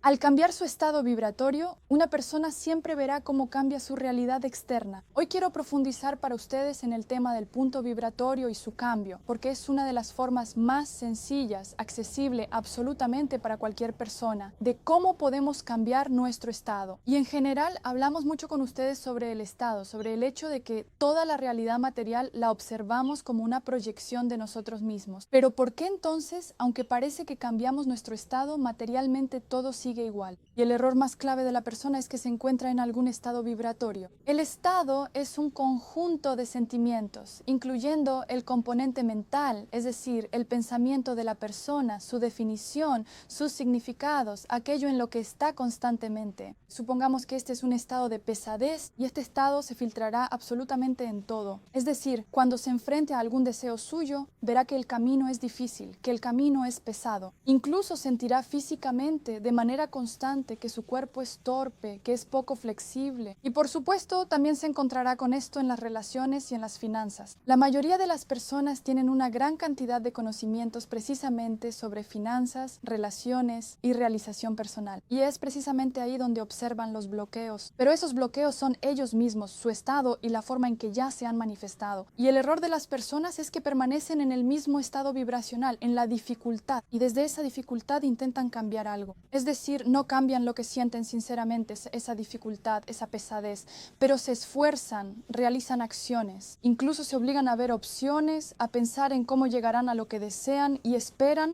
Al cambiar su estado vibratorio, una persona siempre verá cómo cambia su realidad externa. Hoy quiero profundizar para ustedes en el tema del punto vibratorio y su cambio, porque es una de las formas más sencillas, accesible absolutamente para cualquier persona, de cómo podemos cambiar nuestro estado. Y en general hablamos mucho con ustedes sobre el estado, sobre el hecho de que toda la realidad material la observamos como una proyección de nosotros mismos. Pero ¿por qué entonces, aunque parece que cambiamos nuestro estado, materialmente todo sigue igual? Y el error más clave de la persona es que se encuentra en algún estado vibratorio. El estado es un conjunto de sentimientos, incluyendo el componente mental, es decir, el pensamiento de la persona, su definición, sus significados, aquello en lo que está constantemente. Supongamos que este es un estado de pesadez y este estado se filtrará absolutamente en todo. Es decir, cuando se enfrente a algún deseo suyo, verá que el camino es difícil, que el camino es pesado. Incluso sentirá físicamente, de manera constante, que su cuerpo es torpe, que es poco flexible. Y por supuesto, también se encontrará con esto en las relaciones y en las finanzas. La mayoría de las personas tienen una gran cantidad de conocimientos precisamente sobre finanzas, relaciones y realización personal. Y es precisamente ahí donde observan los bloqueos. Pero esos bloqueos son ellos mismos, su estado y la forma en que ya se han manifestado. Y el error de las personas es que permanecen en el mismo estado vibracional, en la dificultad. Y desde esa dificultad intentan cambiar algo. Es decir, no cambian lo que sienten sinceramente, esa dificultad, esa pesadez, pero se esfuerzan, realizan acciones. Incluso se obligan a ver opciones, a pensar en cómo llegarán a lo que desean y esperan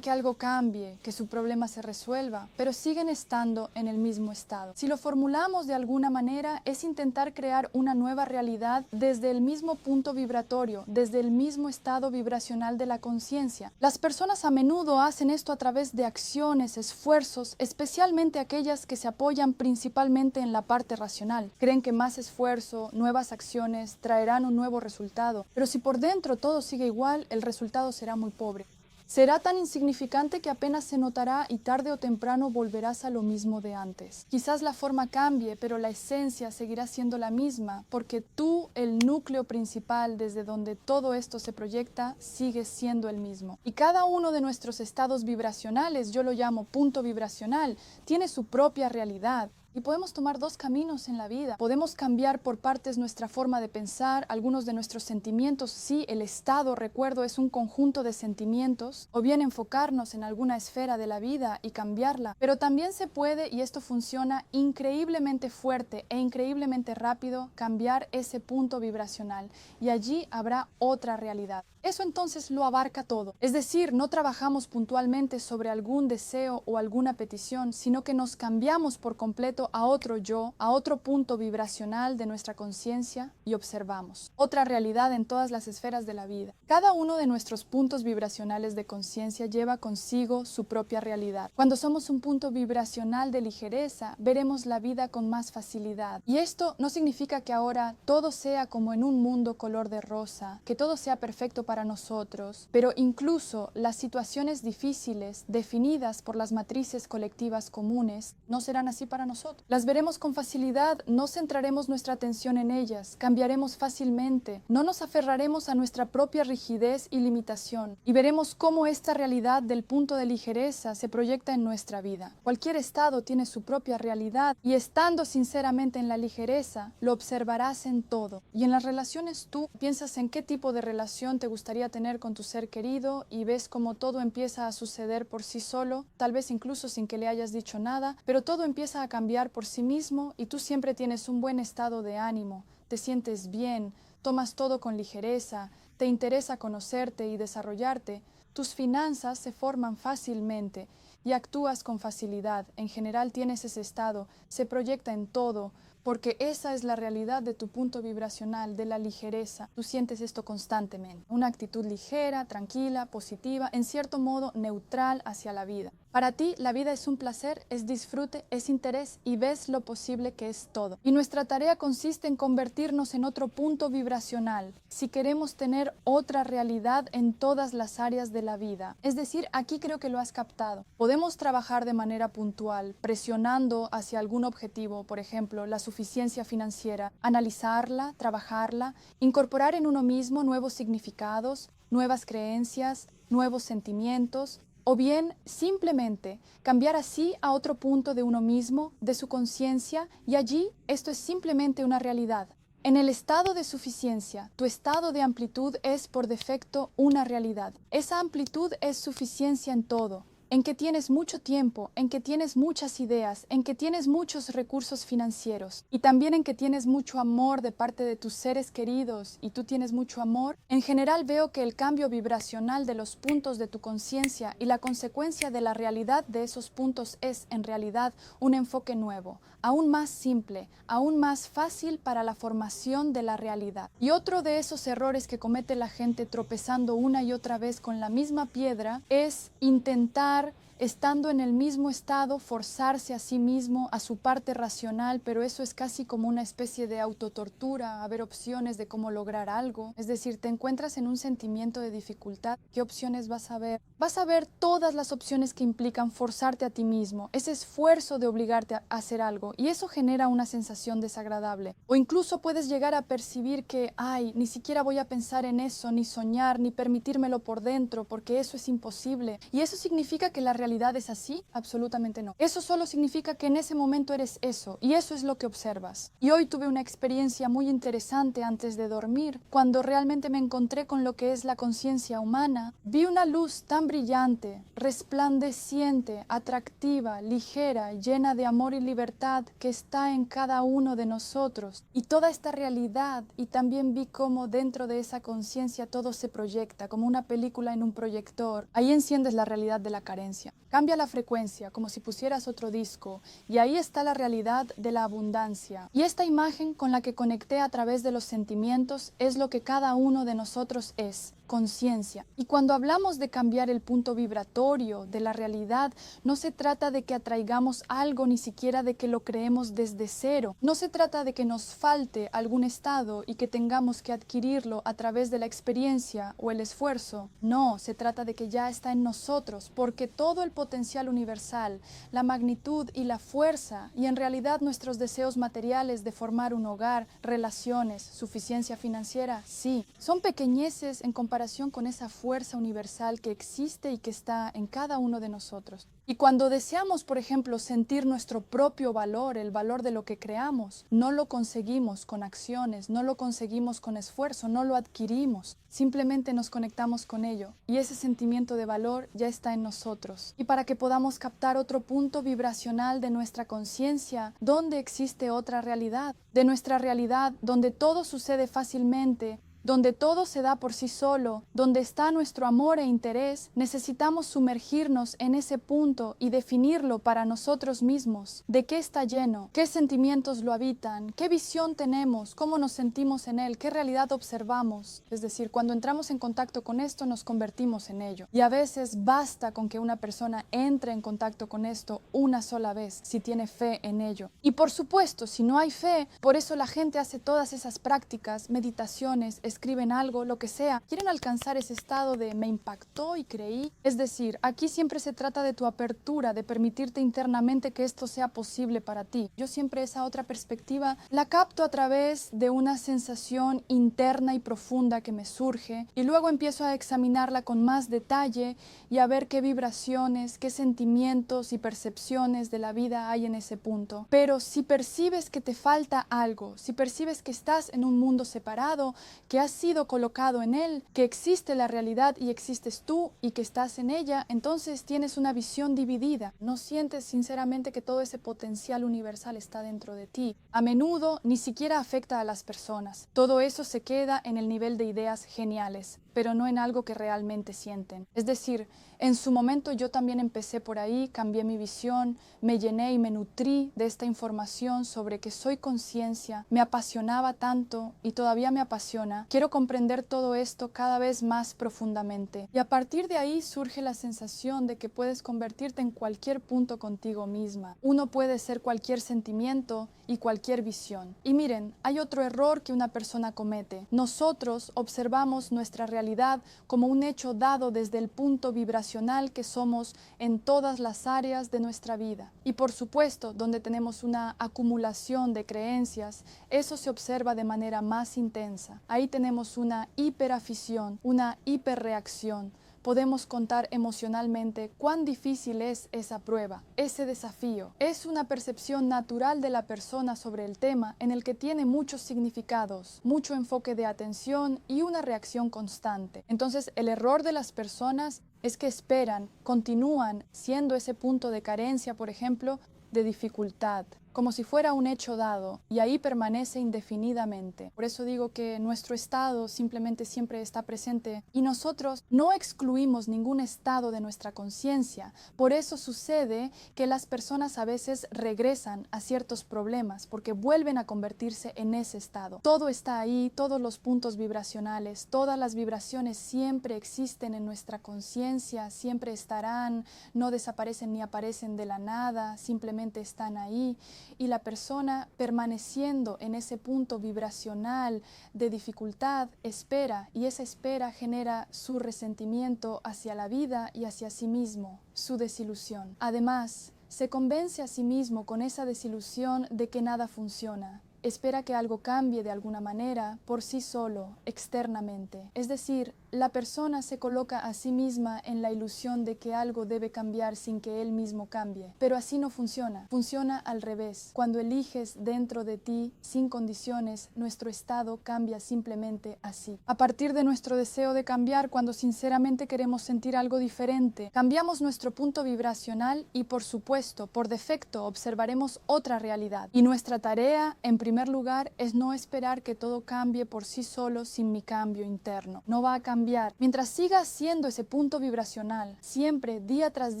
que algo cambie, que su problema se resuelva, pero siguen estando en el mismo estado. Si lo formulamos de alguna manera, es intentar crear una nueva realidad desde el mismo punto vibratorio, desde el mismo estado vibracional de la conciencia. Las personas a menudo hacen esto a través de acciones, esfuerzos, especialmente aquellas que se apoyan principalmente en la parte racional. Creen que más esfuerzo, nuevas acciones traerán un nuevo resultado, pero si por dentro todo sigue igual, el resultado será muy pobre. Será tan insignificante que apenas se notará y tarde o temprano volverás a lo mismo de antes. Quizás la forma cambie, pero la esencia seguirá siendo la misma, porque tú, el núcleo principal desde donde todo esto se proyecta, sigues siendo el mismo. Y cada uno de nuestros estados vibracionales, yo lo llamo punto vibracional, tiene su propia realidad. Y podemos tomar dos caminos en la vida. Podemos cambiar por partes nuestra forma de pensar, algunos de nuestros sentimientos. Sí, el estado, recuerdo, es un conjunto de sentimientos. O bien enfocarnos en alguna esfera de la vida y cambiarla. Pero también se puede, y esto funciona increíblemente fuerte e increíblemente rápido, cambiar ese punto vibracional. Y allí habrá otra realidad. Eso entonces lo abarca todo. Es decir, no trabajamos puntualmente sobre algún deseo o alguna petición, sino que nos cambiamos por completo a otro yo, a otro punto vibracional de nuestra conciencia y observamos otra realidad en todas las esferas de la vida. Cada uno de nuestros puntos vibracionales de conciencia lleva consigo su propia realidad. Cuando somos un punto vibracional de ligereza, veremos la vida con más facilidad. Y esto no significa que ahora todo sea como en un mundo color de rosa, que todo sea perfecto para nosotros, pero incluso las situaciones difíciles definidas por las matrices colectivas comunes no serán así para nosotros. Las veremos con facilidad, no centraremos nuestra atención en ellas, cambiaremos fácilmente, no nos aferraremos a nuestra propia rigidez y limitación y veremos cómo esta realidad del punto de ligereza se proyecta en nuestra vida. Cualquier estado tiene su propia realidad y estando sinceramente en la ligereza, lo observarás en todo. Y en las relaciones tú piensas en qué tipo de relación te gustaría tener con tu ser querido y ves cómo todo empieza a suceder por sí solo, tal vez incluso sin que le hayas dicho nada, pero todo empieza a cambiar por sí mismo y tú siempre tienes un buen estado de ánimo, te sientes bien, tomas todo con ligereza, te interesa conocerte y desarrollarte, tus finanzas se forman fácilmente y actúas con facilidad, en general tienes ese estado, se proyecta en todo, porque esa es la realidad de tu punto vibracional, de la ligereza. Tú sientes esto constantemente. Una actitud ligera, tranquila, positiva, en cierto modo neutral hacia la vida. Para ti, la vida es un placer, es disfrute, es interés y ves lo posible que es todo. Y nuestra tarea consiste en convertirnos en otro punto vibracional, si queremos tener otra realidad en todas las áreas de la vida. Es decir, aquí creo que lo has captado. Podemos trabajar de manera puntual, presionando hacia algún objetivo, por ejemplo, la suficiencia financiera, analizarla, trabajarla, incorporar en uno mismo nuevos significados, nuevas creencias, nuevos sentimientos, o bien simplemente cambiar así a otro punto de uno mismo, de su conciencia, y allí esto es simplemente una realidad. En el estado de suficiencia, tu estado de amplitud es por defecto una realidad. Esa amplitud es suficiencia en todo, en que tienes mucho tiempo, en que tienes muchas ideas, en que tienes muchos recursos financieros y también en que tienes mucho amor de parte de tus seres queridos y tú tienes mucho amor. En general veo que el cambio vibracional de los puntos de tu conciencia y la consecuencia de la realidad de esos puntos es en realidad un enfoque nuevo, aún más simple, aún más fácil para la formación de la realidad. Y otro de esos errores que comete la gente tropezando una y otra vez con la misma piedra es intentar, estando en el mismo estado, forzarse a sí mismo, a su parte racional, pero eso es casi como una especie de autotortura, a ver opciones de cómo lograr algo. Es decir, te encuentras en un sentimiento de dificultad, ¿qué opciones vas a ver? Vas a ver todas las opciones que implican forzarte a ti mismo, ese esfuerzo de obligarte a hacer algo, y eso genera una sensación desagradable. O incluso puedes llegar a percibir que, ay, ni siquiera voy a pensar en eso, ni soñar, ni permitírmelo por dentro, porque eso es imposible. ¿Y eso significa que la realidad es así? Absolutamente no. Eso solo significa que en ese momento eres eso, y eso es lo que observas. Y hoy tuve una experiencia muy interesante antes de dormir, cuando realmente me encontré con lo que es la conciencia humana. Vi una luz tan brillante, resplandeciente, atractiva, ligera, llena de amor y libertad que está en cada uno de nosotros. Y toda esta realidad, y también vi cómo dentro de esa conciencia todo se proyecta, como una película en un proyector. Ahí enciendes la realidad de la carencia. Cambia la frecuencia, como si pusieras otro disco, y ahí está la realidad de la abundancia. Y esta imagen con la que conecté a través de los sentimientos es lo que cada uno de nosotros es. Conciencia. Y cuando hablamos de cambiar el punto vibratorio de la realidad, no se trata de que atraigamos algo, ni siquiera de que lo creemos desde cero. No se trata de que nos falte algún estado y que tengamos que adquirirlo a través de la experiencia o el esfuerzo. No, se trata de que ya está en nosotros, porque todo el potencial universal, la magnitud y la fuerza, y en realidad nuestros deseos materiales de formar un hogar, relaciones, suficiencia financiera, sí, son pequeñeces en comparación con esa fuerza universal que existe y que está en cada uno de nosotros. Y cuando deseamos, por ejemplo, sentir nuestro propio valor, el valor de lo que creamos, no lo conseguimos con acciones, no lo conseguimos con esfuerzo, no lo adquirimos. Simplemente nos conectamos con ello y ese sentimiento de valor ya está en nosotros. Y para que podamos captar otro punto vibracional de nuestra conciencia, donde existe otra realidad, de nuestra realidad, donde todo sucede fácilmente, donde todo se da por sí solo, donde está nuestro amor e interés, necesitamos sumergirnos en ese punto y definirlo para nosotros mismos. ¿De qué está lleno? ¿Qué sentimientos lo habitan? ¿Qué visión tenemos? ¿Cómo nos sentimos en él? ¿Qué realidad observamos? Es decir, cuando entramos en contacto con esto, nos convertimos en ello. Y a veces basta con que una persona entre en contacto con esto una sola vez, si tiene fe en ello. Y por supuesto, si no hay fe, por eso la gente hace todas esas prácticas, meditaciones, escriben algo, lo que sea, quieren alcanzar ese estado de me impactó y creí. Es decir, aquí siempre se trata de tu apertura, de permitirte internamente que esto sea posible para ti. Yo siempre esa otra perspectiva la capto a través de una sensación interna y profunda que me surge y luego empiezo a examinarla con más detalle y a ver qué vibraciones, qué sentimientos y percepciones de la vida hay en ese punto. Pero si percibes que te falta algo, si percibes que estás en un mundo separado, que has sido colocado en él, que existe la realidad y existes tú y que estás en ella, entonces tienes una visión dividida. No sientes sinceramente que todo ese potencial universal está dentro de ti. A menudo ni siquiera afecta a las personas. Todo eso se queda en el nivel de ideas geniales, pero no en algo que realmente sienten. Es decir, en su momento yo también empecé por ahí, cambié mi visión, me llené y me nutrí de esta información sobre que soy conciencia, me apasionaba tanto y todavía me apasiona. Quiero comprender todo esto cada vez más profundamente. Y a partir de ahí surge la sensación de que puedes convertirte en cualquier punto contigo misma. Uno puede ser cualquier sentimiento y cualquier visión. Y miren, hay otro error que una persona comete. Nosotros observamos nuestra realidad como un hecho dado desde el punto vibracional que somos en todas las áreas de nuestra vida. Y por supuesto, donde tenemos una acumulación de creencias, eso se observa de manera más intensa. Ahí tenemos una hiperafición, una hiperreacción. podemos contar emocionalmente cuán difícil es esa prueba, ese desafío. Es una percepción natural de la persona sobre el tema en el que tiene muchos significados, mucho enfoque de atención y una reacción constante. Entonces, el error de las personas es que esperan, continúan siendo ese punto de carencia, por ejemplo, de dificultad, como si fuera un hecho dado, y ahí permanece indefinidamente. Por eso digo que nuestro estado simplemente siempre está presente y nosotros no excluimos ningún estado de nuestra conciencia. Por eso sucede que las personas a veces regresan a ciertos problemas porque vuelven a convertirse en ese estado. Todo está ahí, todos los puntos vibracionales, todas las vibraciones siempre existen en nuestra conciencia, siempre estarán, no desaparecen ni aparecen de la nada, simplemente están ahí. Y la persona permaneciendo en ese punto vibracional de dificultad espera, y esa espera genera su resentimiento hacia la vida y hacia sí mismo, su desilusión. Además, se convence a sí mismo con esa desilusión de que nada funciona. Espera que algo cambie de alguna manera por sí solo, externamente. Es decir, la persona se coloca a sí misma en la ilusión de que algo debe cambiar sin que él mismo cambie. Pero así no funciona. Funciona al revés. Cuando eliges dentro de ti, sin condiciones, nuestro estado cambia simplemente así. A partir de nuestro deseo de cambiar, cuando sinceramente queremos sentir algo diferente, cambiamos nuestro punto vibracional y, por supuesto, por defecto, observaremos otra realidad. Y nuestra tarea, en primer lugar, es no esperar que todo cambie por sí solo sin mi cambio interno. No va a cambiar. Mientras sigas siendo ese punto vibracional, siempre, día tras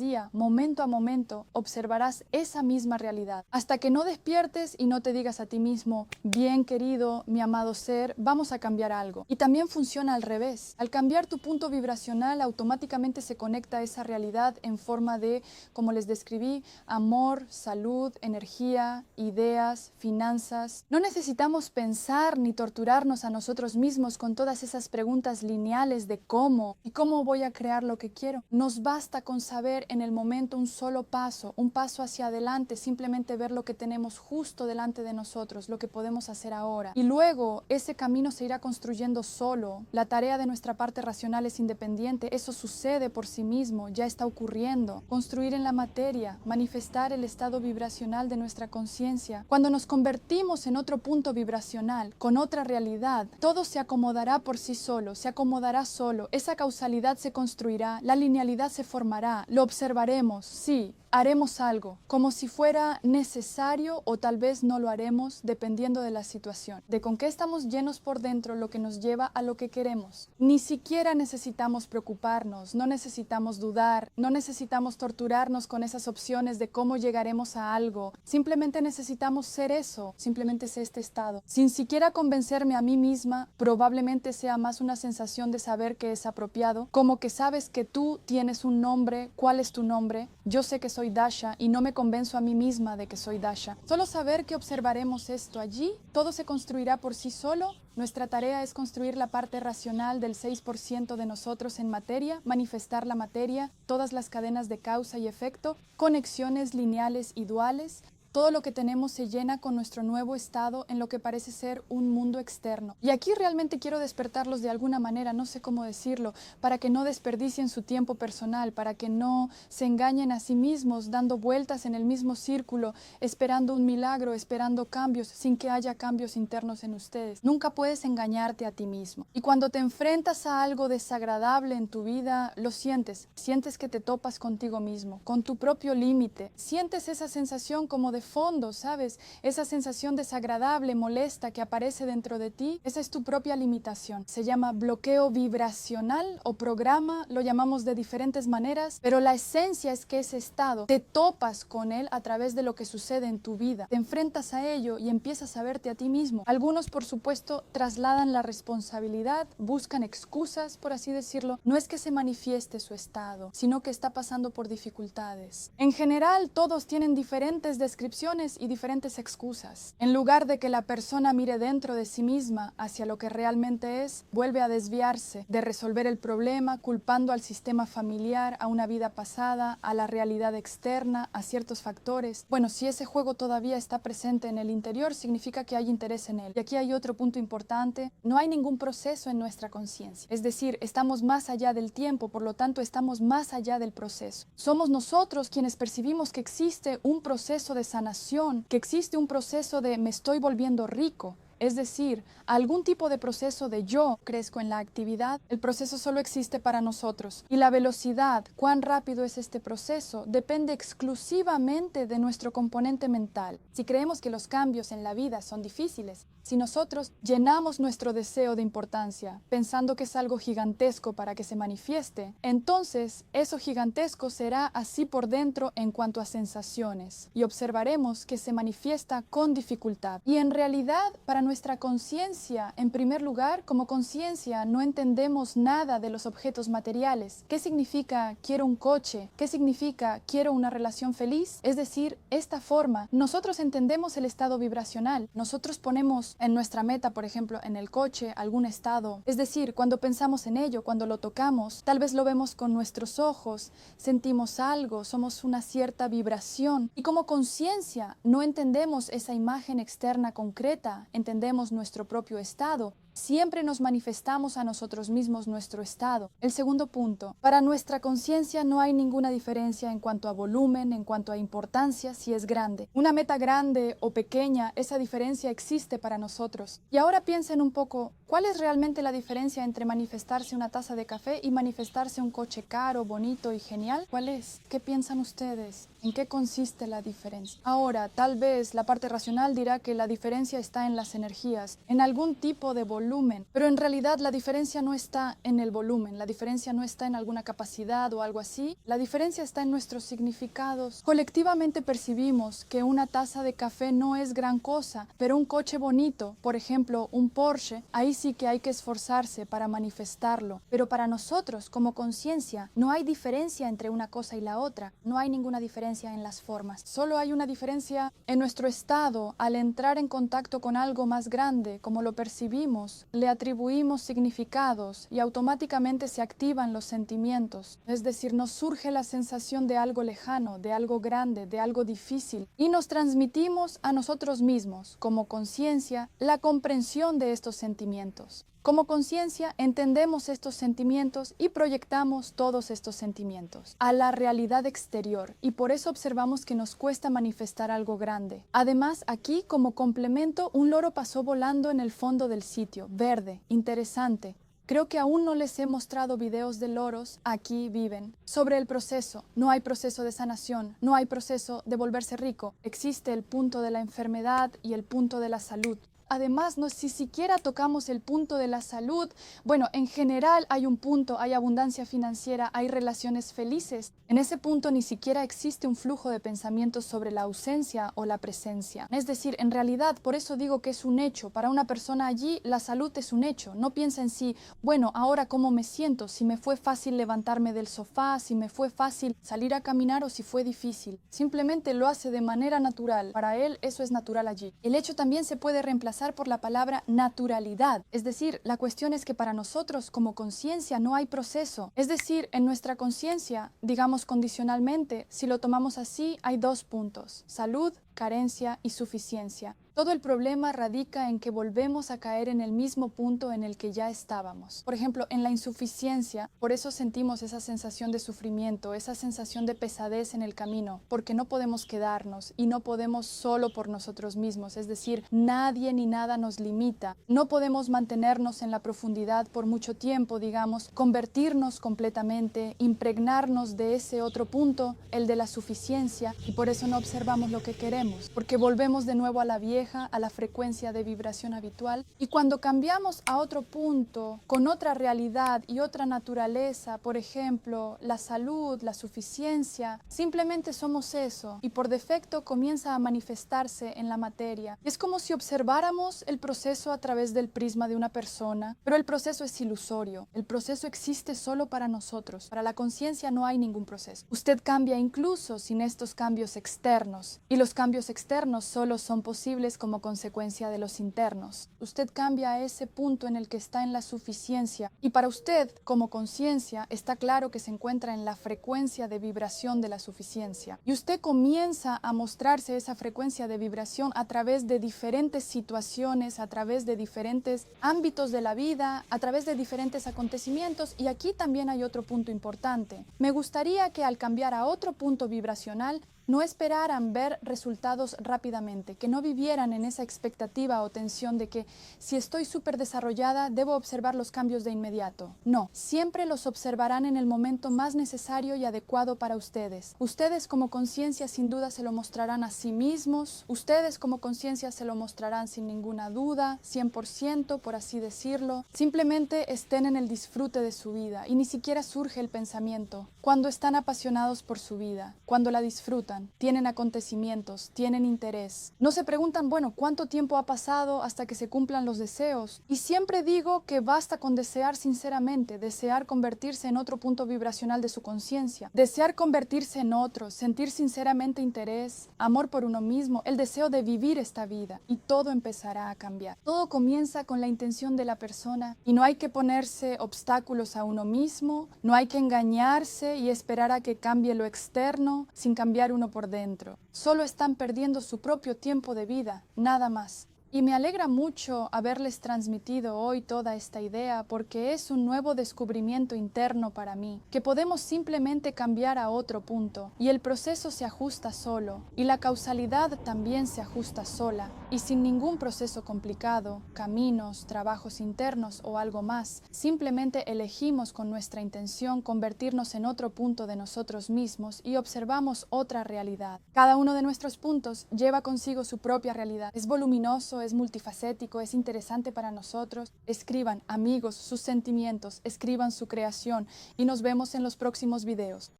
día, momento a momento, observarás esa misma realidad. Hasta que no despiertes y no te digas a ti mismo, bien querido, mi amado ser, vamos a cambiar algo. Y también funciona al revés. Al cambiar tu punto vibracional, automáticamente se conecta a esa realidad en forma de, como les describí, amor, salud, energía, ideas, finanzas. No necesitamos pensar ni torturarnos a nosotros mismos con todas esas preguntas lineales de cómo y cómo voy a crear lo que quiero. Nos basta con saber en el momento un solo paso, un paso hacia adelante, simplemente ver lo que tenemos justo delante de nosotros, lo que podemos hacer ahora. Y luego ese camino se irá construyendo solo. La tarea de nuestra parte racional es independiente, eso sucede por sí mismo, ya está ocurriendo. Construir en la materia, manifestar el estado vibracional de nuestra conciencia. Cuando nos convertimos en otro punto vibracional, con otra realidad, todo se acomodará por sí solo, se acomodará solo, esa causalidad se construirá, la linealidad se formará, lo observaremos, sí, haremos algo, como si fuera necesario o tal vez no lo haremos dependiendo de la situación, de con qué estamos llenos por dentro, lo que nos lleva a lo que queremos. Ni siquiera necesitamos preocuparnos, no necesitamos dudar, no necesitamos torturarnos con esas opciones de cómo llegaremos a algo, simplemente necesitamos ser eso, simplemente ser este estado. Sin siquiera convencerme a mí misma, probablemente sea más una sensación de saber que es apropiado, como que sabes que tú tienes un nombre, ¿cuál es tu nombre? Yo sé que soy Dasha y no me convenzo a mí misma de que soy Dasha. Solo saber que observaremos esto allí, todo se construirá por sí solo. Nuestra tarea es construir la parte racional del 6% de nosotros en materia, manifestar la materia, todas las cadenas de causa y efecto, conexiones lineales y duales. Todo lo que tenemos se llena con nuestro nuevo estado en lo que parece ser un mundo externo. Y aquí realmente quiero despertarlos de alguna manera, no sé cómo decirlo, para que no desperdicien su tiempo personal, para que no se engañen a sí mismos dando vueltas en el mismo círculo, esperando un milagro, esperando cambios, sin que haya cambios internos en ustedes. Nunca puedes engañarte a ti mismo. Y cuando te enfrentas a algo desagradable en tu vida, lo sientes. Sientes que te topas contigo mismo, con tu propio límite. Sientes esa sensación como de fondo, ¿sabes? Esa sensación desagradable, molesta que aparece dentro de ti, esa es tu propia limitación. Se llama bloqueo vibracional o programa, lo llamamos de diferentes maneras, pero la esencia es que ese estado, te topas con él a través de lo que sucede en tu vida. Te enfrentas a ello y empiezas a verte a ti mismo. Algunos, por supuesto, trasladan la responsabilidad, buscan excusas, por así decirlo. No es que se manifieste su estado, sino que está pasando por dificultades. En general, todos tienen diferentes descripciones excepciones y diferentes excusas. En lugar de que la persona mire dentro de sí misma hacia lo que realmente es, vuelve a desviarse de resolver el problema culpando al sistema familiar, a una vida pasada, a la realidad externa, a ciertos factores. Bueno, si ese juego todavía está presente en el interior, significa que hay interés en él. Y aquí hay otro punto importante: no hay ningún proceso en nuestra conciencia. Es decir, estamos más allá del tiempo, por lo tanto estamos más allá del proceso. Somos nosotros quienes percibimos que existe un proceso de sanación, que existe un proceso de me estoy volviendo rico. Es decir, algún tipo de proceso de yo crezco en la actividad. El proceso solo existe para nosotros. Y la velocidad, cuán rápido es este proceso, depende exclusivamente de nuestro componente mental. Si creemos que los cambios en la vida son difíciles, si nosotros llenamos nuestro deseo de importancia pensando que es algo gigantesco para que se manifieste, entonces eso gigantesco será así por dentro en cuanto a sensaciones y observaremos que se manifiesta con dificultad. Y en realidad, para nuestra conciencia, en primer lugar, como conciencia no entendemos nada de los objetos materiales. ¿Qué significa quiero un coche? ¿Qué significa quiero una relación feliz? Es decir, esta forma, nosotros entendemos el estado vibracional. Nosotros ponemos en nuestra meta, por ejemplo, en el coche, algún estado. Es decir, cuando pensamos en ello, cuando lo tocamos, tal vez lo vemos con nuestros ojos, sentimos algo, somos una cierta vibración. Y como conciencia no entendemos esa imagen externa concreta, entendemos nuestro propio estado. Siempre nos manifestamos a nosotros mismos nuestro estado. El segundo punto, para nuestra conciencia no hay ninguna diferencia en cuanto a volumen, en cuanto a importancia, si es grande. Una meta grande o pequeña, esa diferencia existe para nosotros. Y ahora piensen un poco, ¿cuál es realmente la diferencia entre manifestarse una taza de café y manifestarse un coche caro, bonito y genial? ¿Cuál es? ¿Qué piensan ustedes? ¿En qué consiste la diferencia? Ahora, tal vez la parte racional dirá que la diferencia está en las energías, en algún tipo de volumen, pero en realidad la diferencia no está en el volumen, la diferencia no está en alguna capacidad o algo así, la diferencia está en nuestros significados. Colectivamente percibimos que una taza de café no es gran cosa, pero un coche bonito, por ejemplo, un Porsche, ahí sí que hay que esforzarse para manifestarlo. Pero para nosotros, como conciencia, no hay diferencia entre una cosa y la otra, no hay ninguna diferencia en las formas. Solo hay una diferencia en nuestro estado. Al entrar en contacto con algo más grande, como lo percibimos, le atribuimos significados y automáticamente se activan los sentimientos. Es decir, nos surge la sensación de algo lejano, de algo grande, de algo difícil y nos transmitimos a nosotros mismos, como conciencia, la comprensión de estos sentimientos. Como conciencia entendemos estos sentimientos y proyectamos todos estos sentimientos a la realidad exterior y por eso observamos que nos cuesta manifestar algo grande. Además, aquí como complemento, un loro pasó volando en el fondo del sitio, verde, interesante. Creo que aún no les he mostrado videos de loros, aquí viven. Sobre el proceso, no hay proceso de sanación, no hay proceso de volverse rico. Existe el punto de la enfermedad y el punto de la salud. Además, si siquiera tocamos el punto de la salud, bueno, en general hay un punto, hay abundancia financiera, hay relaciones felices. En ese punto ni siquiera existe un flujo de pensamientos sobre la ausencia o la presencia. Es decir, en realidad, por eso digo que es un hecho. Para una persona allí, la salud es un hecho. No piensa en sí, bueno, ahora cómo me siento, si me fue fácil levantarme del sofá, si me fue fácil salir a caminar o si fue difícil. Simplemente lo hace de manera natural. Para él, eso es natural allí. El hecho también se puede reemplazar por la palabra naturalidad. Es decir, la cuestión es que para nosotros como conciencia no hay proceso. Es decir, en nuestra conciencia, digamos condicionalmente, si lo tomamos así, hay dos puntos: salud, carencia y suficiencia. Todo el problema radica en que volvemos a caer en el mismo punto en el que ya estábamos. Por ejemplo, en la insuficiencia, por eso sentimos esa sensación de sufrimiento, esa sensación de pesadez en el camino, porque no podemos quedarnos y no podemos solo por nosotros mismos, es decir, nadie ni nada nos limita. No podemos mantenernos en la profundidad por mucho tiempo, digamos, convertirnos completamente, impregnarnos de ese otro punto, el de la suficiencia, y por eso no observamos lo que queremos, porque volvemos de nuevo a la vieja aleja a la frecuencia de vibración habitual. Y cuando cambiamos a otro punto, con otra realidad y otra naturaleza, por ejemplo, la salud, la suficiencia, simplemente somos eso y por defecto comienza a manifestarse en la materia. Y es como si observáramos el proceso a través del prisma de una persona, pero el proceso es ilusorio. El proceso existe solo para nosotros. Para la conciencia no hay ningún proceso. Usted cambia incluso sin estos cambios externos, y los cambios externos solo son posibles como consecuencia de los internos. Usted cambia a ese punto en el que está en la suficiencia, y para usted, como conciencia, está claro que se encuentra en la frecuencia de vibración de la suficiencia. Y usted comienza a mostrarse esa frecuencia de vibración a través de diferentes situaciones, a través de diferentes ámbitos de la vida, a través de diferentes acontecimientos. Y aquí también hay otro punto importante. Me gustaría que al cambiar a otro punto vibracional, no esperaran ver resultados rápidamente, que no vivieran en esa expectativa o tensión de que si estoy súper desarrollada debo observar los cambios de inmediato. No, siempre los observarán en el momento más necesario y adecuado para ustedes. Ustedes como conciencia sin duda se lo mostrarán a sí mismos, ustedes como conciencia se lo mostrarán sin ninguna duda, 100%, por así decirlo. Simplemente estén en el disfrute de su vida y ni siquiera surge el pensamiento. Cuando están apasionados por su vida, cuando la disfrutan, tienen acontecimientos, tienen interés. No se preguntan, bueno, ¿cuánto tiempo ha pasado hasta que se cumplan los deseos? Y siempre digo que basta con desear sinceramente, desear convertirse en otro punto vibracional de su conciencia, desear convertirse en otro, sentir sinceramente interés, amor por uno mismo, el deseo de vivir esta vida, y todo empezará a cambiar. Todo comienza con la intención de la persona y no hay que ponerse obstáculos a uno mismo, no hay que engañarse y esperar a que cambie lo externo sin cambiar uno por dentro. Solo están perdiendo su propio tiempo de vida, nada más. Y me alegra mucho haberles transmitido hoy toda esta idea porque es un nuevo descubrimiento interno para mí, que podemos simplemente cambiar a otro punto y el proceso se ajusta solo y la causalidad también se ajusta sola y sin ningún proceso complicado, caminos, trabajos internos o algo más. Simplemente elegimos con nuestra intención convertirnos en otro punto de nosotros mismos y observamos otra realidad. Cada uno de nuestros puntos lleva consigo su propia realidad. Es voluminoso, es multifacético, es interesante para nosotros. Escriban, amigos, sus sentimientos, escriban su creación y nos vemos en los próximos videos.